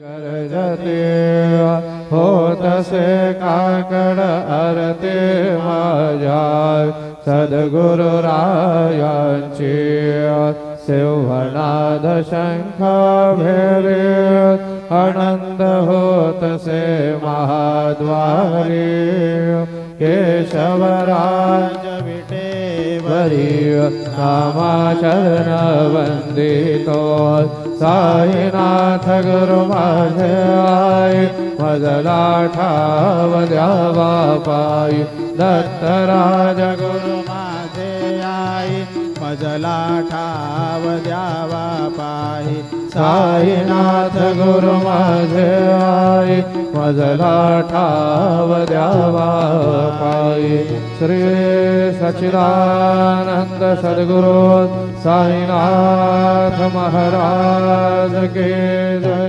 करजते होत से काकड आरती माझ्या सद्गुरुरायांची सिंहनाद शंख भेरे आनंद होत से महाद्वारी केशवराज विटेवरी नामाचरण वंदितो साईनाथ गुरु माझे आई मजला ठाव द्यावा पायी दत्तराज गुरु माझे आई मजला ठाव द्यावा पायी साईनाथ गुरु माझे आई मजला ठाव द्यावा पायी श्री सच्चिदानंद सद्गुरु साईनाथ महाराज के जय।